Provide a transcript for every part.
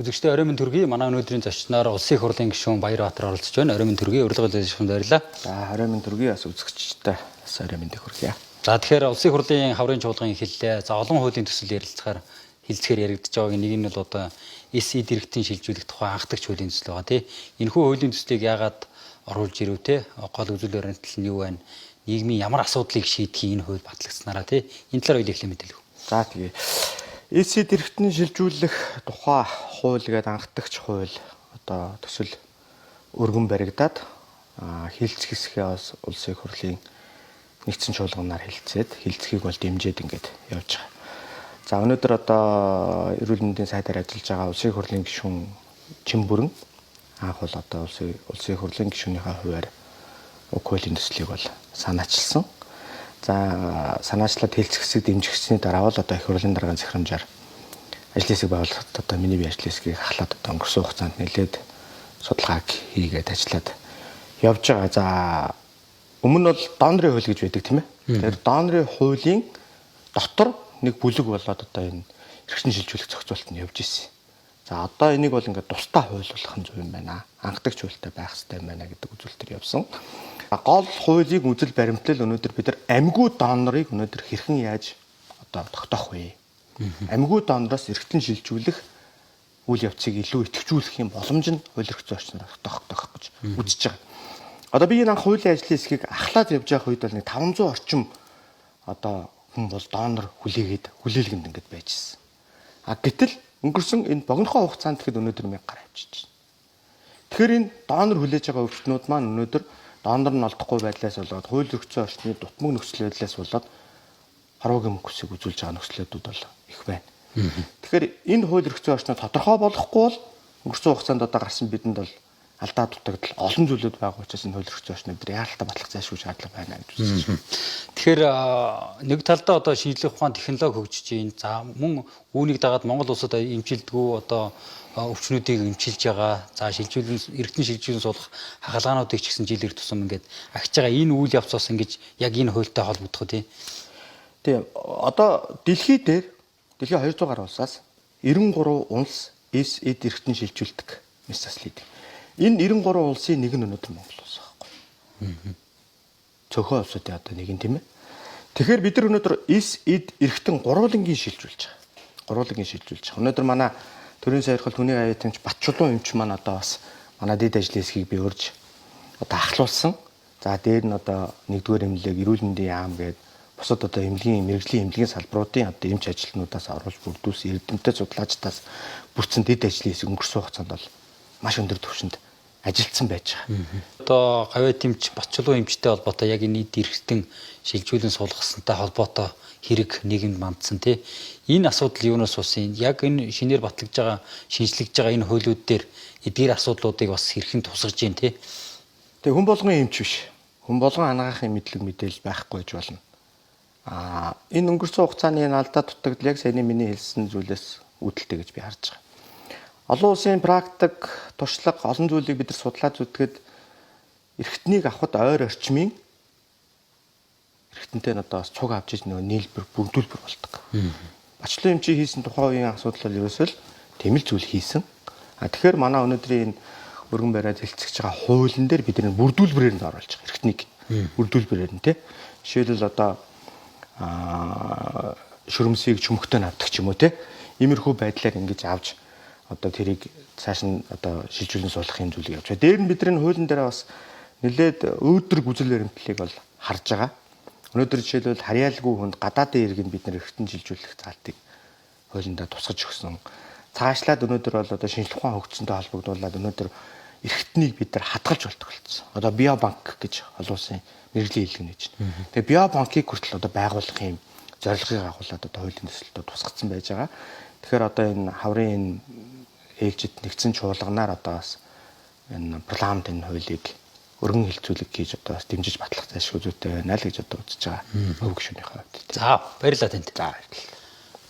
Үзэгчдээ орой минь төргий манай өнөөдрийн зочноор Улсын их хурлын гишүүн Баярбаатар оролцож байна. Орой минь төргий урилга хэлэлцэнд баярлалаа. За орой минь төргий бас үзэгчтэй бас орой минь хүргье. За тэгэхээр Улсын их хурлын хаврын чуулган эхэллээ. За олон хуулийн төсөл ярилцахаар яригдж байгааг нэг нь бол одоо эд иргэдийн шилжүүлэх тухай анхдагч хуулийн төсөл байгаа тий. Энэхүү хуулийн төслийг яагаад оруулж ирв те? Гол үзүүл баримтлал нь юу байна? Нийгмийн ямар асуудлыг шийдэх энэ хууль батлагдсанараа тий. Энэ талаар үеийнхээ мэдээлэл. За тэгээ эд иргэдийн шилжүүлэх тухай хууль гэдэг анхдагч хууль одоо төсөл өргөн баригдаад хилцэх хэсгээ бас Улсын их хурлын нэгдсэн чуулганаар хилцэхийг бол дэмжиж ингээд явж байгаа. За өнөөдөр одоо эрүүл мэндийн сайдаар ажиллаж байгаа Улсын их хурлын гишүүн Чимбүрэн анх бол одоо Улсын их хурлын гишүүнийхээ хувьар уг хуулийн төслийг бол санаачилсан. За санаачлаад хилцэх хэсэг дэмжигчсний дараа бол одоо их хурлын дарганы захирамжаар ажлын хэсэг байгуулахад одоо миний бие ажлын хэсгийг ахлаад одоо өнгөрсөн хугацаанд нэлээд судалгааг хийгээд ажиллаад явж байгаа. За өмнө нь бол донорын хууль гэж байдаг тийм ээ. Тэгэхээр донорын хуулийн дотор нэг бүлэг болоод одоо энэ хэрэгшин шилжүүлэх зохицуулалт нь явж ирсэн. За одоо энийг бол ингээд тусдаа хууль болгох нь зөв юм байна. Анхдагч хуультай байх хэрэгтэй юм байна гэдэг үзүүлэлтээр явсан. Гол хуулийн үзэл баримтлал өнөөдөр бид нар амьгүй донорыг өнөөдөр хэрхэн яаж одоо тогтоох вэ? Амьгүй донороос эргэтэн шилжүүлэх үйл явцыг илүү идэвхжүүлэх юм боломж нь хууль эрх зүйн орчноор тогтоох гэж үзэж байгаа. Одоо би энэ анх хуулийн ажлын хэсгийг ахлаад явж байгаа үед бол нэг 500 орчим одоо хүн бол донор хүлээлгэнд ингэж байж ирсэн. Гэтэл өнгөрсөн энэ богинохоо хугацаанд тэгэхэд өнөөдөр 1000 гаруй авчиж байна. Тэгэхээр энэ донор хүлээж байгаа өвчтнүүд маань өнөөдөр донор нь олдохгүй байдлаас болоод хууль эрх зүйн орчны дутмаг нөхцөл байдлаас болоод хорвоогийн мөнгөсийг үзүүлж байгаа нөхцлөдүүд бол их байна. Тэгэхээр энэ хууль эрх зүйн орчноо тодорхой болохгүй бол өнгөрсөн хугацаанд одоо гарсан бидэнд бол алдаа дутагдал олон зүйлүүд байгаа учраас энэ хууль эрх зүйн орчныг бид яаралтай батлах зайлшгүй шаардлага байна гэж үзэж байна. Тэгэхээр нэг талдаа одоо шинжлэх ухаан технологи хөгжиж байна. За мөн үүнийг дагаад Монгол улсад эмчилдэггүй одоо өвчнүүдийг эмчилж байгаа. За эргэтэн шилжүүлэн суулгах хагалгаануудыг ч гэсэн жилээр тусам ингээд агч байгаа энэ үйл явц бас ингэж яг энэ хуультай холбогдох тий. Тийм. Одоо дэлхийн 200 гаруй улсаас 93 улс эд эргэтэн шилжүүлдэг мэс заслыг. Энэ 93 улсын нэг нь өнөөдөр Монгол улс байхгүй. Цөөхөн улсуудын одоо нэг нь тийм ээ. Тэгэхээр бид нар өнөөдөр эд эргэтэн гурвангийн шилжүүлж байгаа. Өнөөдөр манай төрийн сайрхал хүний аяатамж Батчулуун эмч маань одоо бас манай дэд ажлын хэсгийг би урьж одоо ахлуулсан. За дээр нь одоо нэгдүгээр эмнэлэг эрүүл мэндийн яам гээд бусад одоо мэрэгжлийн эмнэлгийн салбаруудын одоо эмч ажилтнуудаас оруулж бүрдүүлсэн эрдэмтэд судлаачдаас бүрдсэн дэд ажлын хэсэг өнгөрсөн хугацаанд бол маш өндөр түвшинд ажилдсан байж байгаа. Одоо гавьяат эмч Батчулуун эмчтэй холбоотой яг энэ эд эргэтэн шилжүүлэн суулгасантай холбоотой хэрэг нийгэмд мандсан тий. Энэ асуудал юунаас усан? Яг энэ шинээр батлагдж байгаа, шинжлэгдэж байгаа энэ хуулиуд дээр эдгээр асуудлуудыг бас хэрхэн тусгаж гин тий. Тэгээ хүн болгон эмч биш. Хүн болгон анагаахын мэдлэг мэдээлэл байхгүй гэж болно. Энэ өнгөрсөн хугацааны энэ алдаа дутагдал яг саяны миний хэлсэн зүйлээс үүдэлтэй гэж би харж байгаа. Олон улсын практик, туршлага, олон зүйлийг бид нар судлаад зүтгээд эргэтнийг авахд ойр орчмын эргэтэнтэй одоо бас цуг авчиж нөгөө нийлбэр бүрдүүлбэр болдог. Батчлуун эмчийн хийсэн тухайн үеийн асуудал бол ерөөсөө л тийм л зүйл хийсэн. Тэгэхээр манай өнөөдрийн энэ өргөн бариад хэлцэж байгаа хуулийн дээр бид нэг бүрдүүлбэрээр нь оруулж байгаа. Эргэтнийг бүрдүүлбэрээр нь тий. Жишээлбэл одоо шүрмсийг чүмхтөө авдаг ч юм уу тий. Иймэрхүү байдлаар ингэж авч одоо тэрийг цааш нь одоо шилжүүлэн суулгах юм зүйлийг явуулж байгаа. Дээр нь бидний хуулийн дээр бас нэлээд өөдрөг үзэл баримтлалыг бол харж байгаа. Өнөөдөр жишээлбэл харьяалгүй хүнд гадаадын иргэн бид нар эргэтэн шилжүүлэх заалтыг хуулиндаа тусгаж өгсөн. Цаашлаад өнөөдөр бол одоо шинжлэх ухаан хөгжсөнтэй холбогдуулаад өнөөдөр эргэтнийг бид нар хадгалж болдог болсон. Одоо биобанк гэж олон улсын мэргэжлийн хэллэг нэж байна. Тэгээ биобанкыг хүртэл одоо байгуулах юм зорилгыг агуулад одоо хуулийн төсөлтөд тусгацсан байж байгаа. Тэгэхээр одоо энэ хаврын энэ ээлжид нэгдсэн чуулганаар одоо бас энэ парламент энэ хуулийг өргөн хэлцүүлэг хийж одоо бас дэмжиж батлах зайлшгүй зүйтэй байна л гэж одоо үзэж байгаа. Өв гишүүнийхээ хувьд. За баярлалаа танд. За баярлалаа.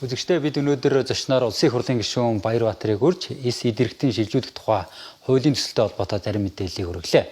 Үзэгчдээ бид өнөөдөр зочноор Улсын их хурлын гишүүн Баярбаатарыг урьж эд эргэтэн шилжүүлэх тухай хуулийн төсөлтэй холбоотой зарим мэдээллийг хүргэлээ.